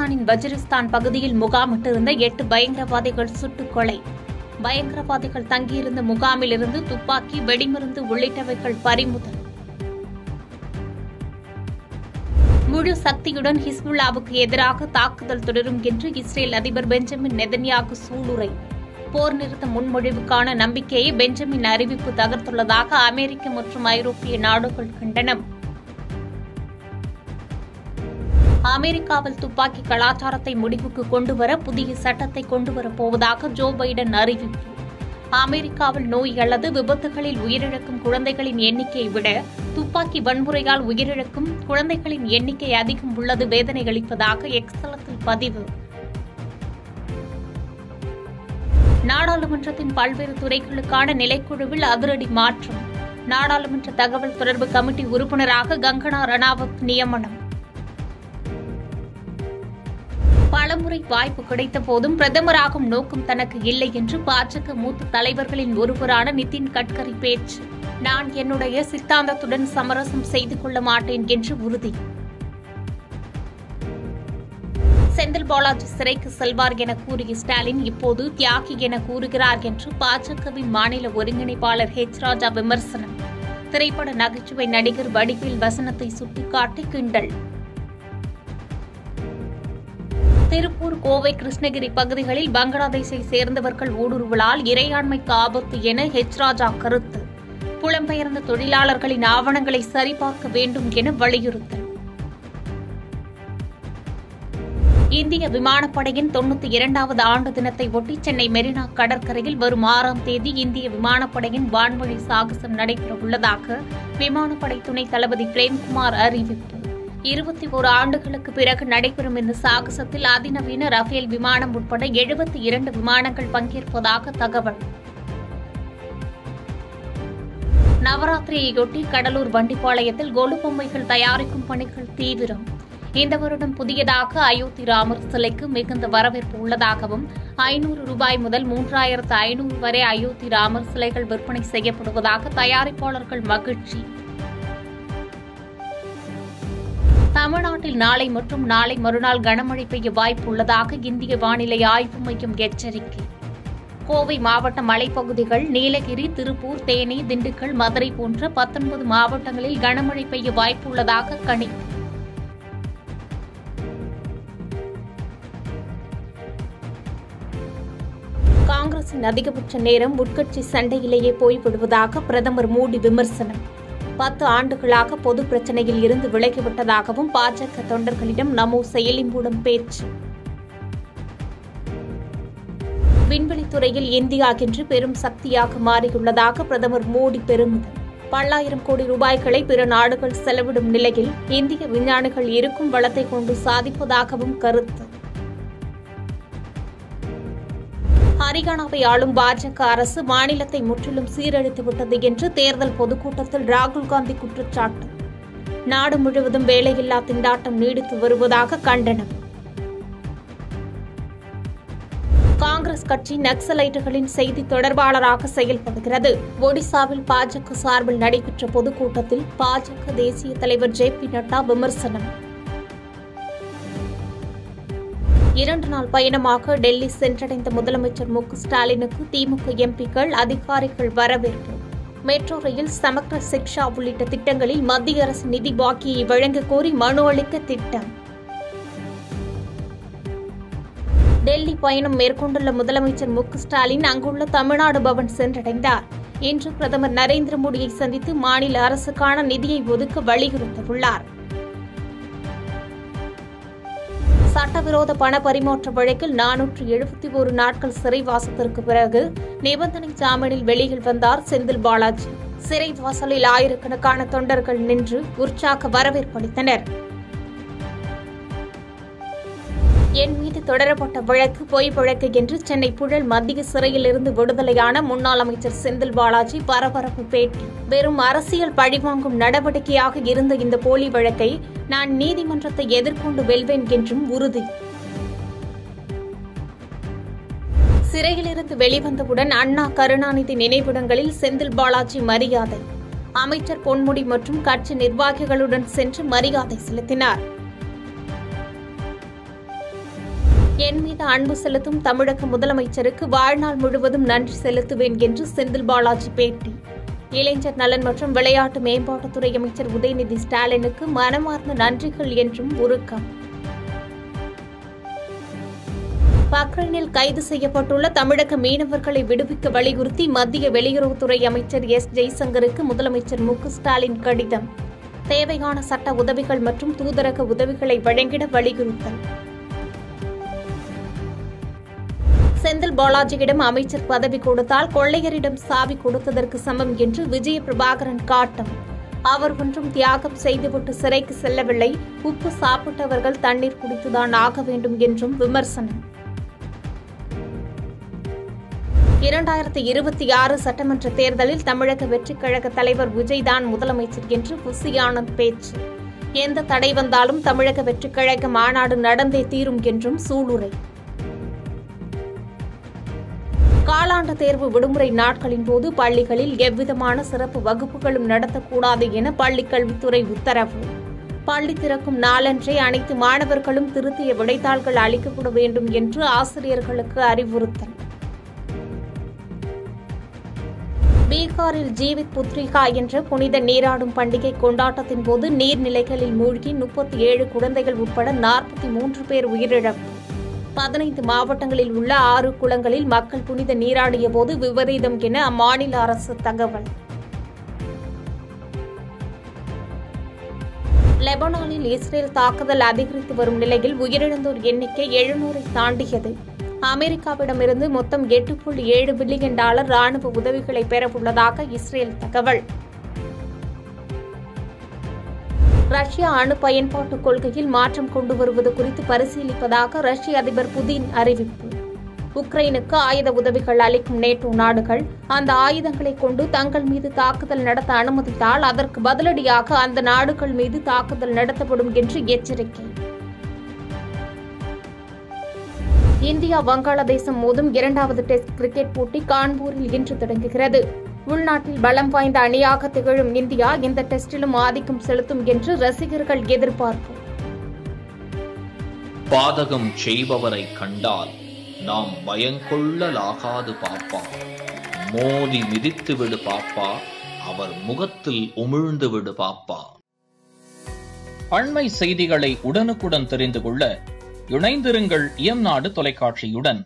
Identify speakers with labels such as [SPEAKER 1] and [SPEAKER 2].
[SPEAKER 1] பாகிஸ்தானின் வஜிரிஸ்தான் பகுதியில் முகாமிட்டிருந்த 8 பயங்கரவாதிகள் சுட்டுக் கொலை. பயங்கரவாதிகள் தங்கியிருந்த முகாமிலிருந்து துப்பாக்கி, வெடிமருந்து உள்ளிட்டவைகள் பறிமுதல். முழு சக்தியுடன் ஹிஸ்புல்லாவுக்கு எதிராக தாக்குதல் தொடரும் என்று இஸ்ரேல் அதிபர் பெஞ்சமின் நெதன்யாகு சூளுரை. போர் நிறுத்த முன்மொழிவுக்கான நம்பிக்கையை பெஞ்சமின் அறிவிப்பு தகர்த்துள்ளதாக அமெரிக்க மற்றும் ஐரோப்பிய நாடுகள் கண்டனம். அமெரிக்காவில் துப்பாக்கி கலாச்சாரத்தை முடிவுக்கு கொண்டுவர புதிய சட்டத்தை கொண்டுவரப் போவதாக ஜோ பைடன் அறிவிப்பு. அமெரிக்காவில் நோய் அல்லது விபத்துகளில் உயிரிழக்கும் குழந்தைகளின் எண்ணிக்கையை விட துப்பாக்கி வன்முறையால் உயிரிழக்கும் குழந்தைகளின் எண்ணிக்கை அதிகம் உள்ளது வேதனை அளிப்பதாக எக்ஸ் தளத்தில் பதிவு. நாடாளுமன்றத்தின் பல்வேறு துறைகளுக்கான நிலைக்குழுவில் அதிரடி மாற்றம். நாடாளுமன்ற தகவல் தொடர்பு கமிட்டி உறுப்பினராக கங்கனா ரணாவத் நியமனம். பலமுறை வாய்ப்பு கிடைத்த போதும் பிரதமராகும் நோக்கம் தனக்கு இல்லை என்று பாஜக மூத்த தலைவர்களின் ஒருவரான நிதின் கட்கரி பேச்சு. நான் என்னுடைய சித்தாந்தத்துடன் சமரசம் செய்து கொள்ள மாட்டேன் என்று உறுதி. செந்தில் பாலாஜி சிறைக்கு செல்வார் என கூறிய ஸ்டாலின் இப்போது தியாகி என கூறுகிறார் என்று பாஜகவின் மாநில ஒருங்கிணைப்பாளர் ராஜா விமர்சனம். திரைப்பட நகைச்சுவை நடிகர் வடிவேல் வசனத்தை சுட்டிக்காட்டி கிண்டல். திருப்பூர், கோவை, கிருஷ்ணகிரி பகுதிகளில் பங்களாதேஷை சேர்ந்தவர்கள் ஊடுருவலால் இறையாண்மைக்கு ஆபத்து என ராஜா கருத்து. புலம்பெயர்ந்த தொழிலாளர்களின் ஆவணங்களை சரிபார்க்க வேண்டும் என வலியுறுத்தல். இந்திய விமானப்படையின் 92வது ஆண்டு தினத்தை ஒட்டி சென்னை மெரினா கடற்கரையில் வரும் 6ஆம் தேதி இந்திய விமானப்படையின் வான்வழி சாகசம் நடைபெறவுள்ளதாக விமானப்படை துணைத் தளபதி பிரேம்குமார் அறிவிப்பு. 21 ஆண்டுகளுக்கு பிறகு நடைபெறும் இந்த சாகசத்தில் அதிநவீன ரஃபேல் விமானம் உட்பட 72 விமானங்கள் பங்கேற்பதாக தகவல். நவராத்திரியையொட்டி கடலூர் வண்டிப்பாளையத்தில் கொலு பொம்மைகள் தயாரிக்கும் பணிகள் தீவிரம். இந்த வருடம் புதியதாக அயோத்தி ராமர் சிலைக்கு மிகுந்த வரவேற்பு உள்ளதாகவும் 500 ரூபாய் முதல் 3500 வரை அயோத்தி ராமர் சிலைகள் விற்பனை செய்யப்படுவதாக தயாரிப்பாளர்கள் மகிழ்ச்சி. தமிழ்நாட்டில் நாளை மற்றும் நாளை மறுநாள் கனமழை பெய்ய வாய்ப்பு உள்ளதாக இந்திய வானிலை ஆய்வு மையம் எச்சரிக்கை. கோவை மாவட்ட மலைப்பகுதிகள், நீலகிரி, திருப்பூர், தேனி, திண்டுக்கல், மதுரை போன்ற 19 மாவட்டங்களில் கனமழை பெய்ய வாய்ப்பு உள்ளதாக கணிப்பு. காங்கிரசின் அதிகபட்ச நேரம் உட்கட்சி சண்டையிலேயே போய்விடுவதாக பிரதமர் மோடி விமர்சனம். 10 ஆண்டுகளாக பொது பிரச்சினையில் இருந்து விலகிவிட்டதாகவும் பாஜக தொண்டர்களிடம் நமோ செயலி மூலம் பேச்சு. விண்வெளித்துறையில் இந்தியா இன்று பெரும் சக்தியாக மாறியுள்ளதாக பிரதமர் மோடி பெருமிதம். பல்லாயிரம் கோடி ரூபாய்களை பிற நாடுகள் செலவிடும் நிலையில் இந்திய விஞ்ஞானிகள் இருக்கும் வளத்தை கொண்டு சாதிப்பதாகவும் கருத்து. ஹரியானாவை ஆளும் பாஜக அரசு மாநிலத்தை முற்றிலும் சீரழித்துவிட்டது என்று தேர்தல் பொதுக்கூட்டத்தில் ராகுல் காந்தி குற்றச்சாட்டு. நாடு முழுவதும் வேலையில்லா திண்டாட்டம் நீடித்து வருவதாக கண்டனம். காங்கிரஸ் கட்சி நக்சலைட்டுகளின் செய்தி தொடர்பாளராக செயல்படுகிறது. ஒடிசாவில் பாஜக சார்பில் நடைபெற்ற பொதுக்கூட்டத்தில் பாஜக தேசிய தலைவர் JP நட்டா விமர்சனம். 2 நாள் பயணமாக டெல்லி சென்றடைந்த முதலமைச்சர் ஸ்டாலினுக்கு திமுக எம்பிக்கள், அதிகாரிகள் வரவேற்பு. மெட்ரோ ரயில், சமக்ர சிக்ஷா உள்ளிட்ட திட்டங்களில் மத்திய அரசு நிதி பாக்கியை வழங்க கோரி மனு அளிக்க திட்டம். டெல்லி பயணம் மேற்கொண்டுள்ள முதலமைச்சர் ஸ்டாலின் அங்குள்ள தமிழ்நாடு பவன் சென்றடைந்தார். இன்று பிரதமர் நரேந்திர மோடியை சந்தித்து மாநில அரசுக்கான நிதியை ஒதுக்க வலியுறுத்தவுள்ளார். சட்டவிரோத பண பரிமாற்ற வழக்கில் 471 நாட்கள் சிறைவாசத்திற்கு பிறகு நிபந்தனை ஜாமீனில் வெளியில் வந்தார் செந்தில் பாலாஜி. சிறைவாசலில் ஆயிரக்கணக்கான தொண்டர்கள் நின்று உற்சாக வரவேற்பளித்தனர். என் மீது தொடரப்பட்ட வழக்கு பொய் வழக்கு என்று சென்னை புழல் மத்திய சிறையிலிருந்து விடுதலையான முன்னாள் அமைச்சர் செந்தில் பாலாஜி பரபரப்பு பேட்டி. வெறும் அரசியல் பழிவாங்கும் நடவடிக்கையாக இருந்த இந்த போலி வழக்கை நான் நீதிமன்றத்தை எதிர்கொண்டு வெல்வேன் என்றும் உறுதி. சிறையிலிருந்து வெளிவந்தவுடன் அண்ணா, கருணாநிதி நினைவிடங்களில் செந்தில் பாலாஜி மரியாதை. அமைச்சர் பொன்முடி மற்றும் கட்சி நிர்வாகிகளுடன் சென்று மரியாதை செலுத்தினார். என் மீது அன்பு செலுத்தும் தமிழக முதலமைச்சருக்கு வாழ்நாள் முழுவதும் நன்றி செலுத்துவேன் என்று செந்தில் பாலாஜி பேட்டி. இளைஞர் நலன் மற்றும் விளையாட்டு மேம்பாட்டுத்துறை அமைச்சர் உதயநிதி ஸ்டாலினுக்கு மனமார்ந்த நன்றிகள் என்றும் உருக்கம். பக்ரைனில் கைது செய்யப்பட்டுள்ள தமிழக மீனவர்களை விடுவிக்க வலியுறுத்தி மத்திய வெளியுறவுத்துறை அமைச்சர் ஜெய்சங்கருக்கு முதலமைச்சர் ஸ்டாலின் கடிதம். தேவையான சட்ட உதவிகள் மற்றும் தூதரக உதவிகளை வழங்கிட வலியுறுத்தல். செந்தில் பாலாஜியிடம் அமைச்சர் பதவி கொடுத்தால் கொள்ளையரிடம் சாவி கொடுத்ததற்கு சமம் என்று விஜய பிரபாகரன் காட்டம். அவர் ஒன்றும் தியாகம் செய்துவிட்டு சிறைக்கு செல்லவில்லை, உப்பு சாப்பிட்டவர்கள் தண்ணீர் குடித்துதான் ஆக வேண்டும் என்றும் விமர்சனம். 2026 சட்டமன்ற தேர்தலில் தமிழக வெற்றிக் கழக தலைவர் விஜய்தான் முதலமைச்சர் என்று புசி ஆனந்த் பேச்சு. எந்த தடை வந்தாலும் தமிழக வெற்றிக் கழக மாநாடு நடந்தே தீரும் என்றும் சூளுரை. காலாண்டு தேர்வு விடுமுறை நாட்களின் போது பள்ளிகளில் எவ்விதமான சிறப்பு வகுப்புகளும் நடத்தக்கூடாது என பள்ளிக்கல்வித்துறை உத்தரவு. பள்ளி திறக்கும் நாளன்றே அனைத்து மாணவர்களும் திருத்திய விடைத்தாள்கள் அளிக்கப்பட வேண்டும் என்று ஆசிரியர்களுக்கு அறிவுறுத்தல். பீகாரில் ஜீவித் புத்ரிகா என்ற புனித நீராடும் பண்டிகை கொண்டாட்டத்தின் போது நீர்நிலைகளில் மூழ்கி 37 குழந்தைகள் உட்பட 43 பேர் உயிரிழப்பு. 15 மாவட்டங்களில் உள்ள 6 குளங்களில் மக்கள் புனித நீராடிய போது விபரீதம் என அம்மாநில அரசு தகவல். லெபனானில் இஸ்ரேல் தாக்குதல் அதிகரித்து வரும் நிலையில் உயிரிழந்தோர் எண்ணிக்கை 700-ஐ தாண்டியது. அமெரிக்காவிடமிருந்து மொத்தம் $8.7 பில்லியன் ராணுவ உதவிகளை பெறவுள்ளதாக இஸ்ரேல் தகவல். ரஷ்யா அணு பயன்பாட்டு கொள்கையில் மாற்றம் கொண்டு வருவது குறித்து பரிசீலிப்பதாக ரஷ்ய அதிபர் புதின் அறிவிப்பு. உக்ரைனுக்கு ஆயுத உதவிகள் அளிக்கும் நேட்டோ நாடுகள் அந்த ஆயுதங்களை கொண்டு தங்கள் மீது தாக்குதல் நடத்த அனுமதித்தால் அதற்கு பதிலடியாக அந்த நாடுகள் மீது தாக்குதல் நடத்தப்படும் என்று எச்சரிக்கை. இந்தியா வங்காளதேசம் மோதும் 2வது டெஸ்ட் கிரிக்கெட் போட்டி கான்பூரில் இன்று தொடங்குகிறது. உள்நாட்டில் பலம் வாய்ந்த அணியாக திகழும் இந்தியா இந்த டெஸ்டிலும் ஆதிக்கம் செலுத்தும் என்று ரசிகர்கள் எதிர்பார்ப்பு.
[SPEAKER 2] பாதகம் செய்பவரை கண்டால் நாம் பயங்கொள்ளலாகாது பாப்பா, மோதி மிதித்து விடு பாப்பா, அவர் முகத்தில் உமிழ்ந்து விடு பாப்பா. அண்மை செய்திகளை உடனுக்குடன் தெரிந்து கொள்ள இணைந்திருங்கள் இயம்நாடு தொலைக்காட்சியுடன்.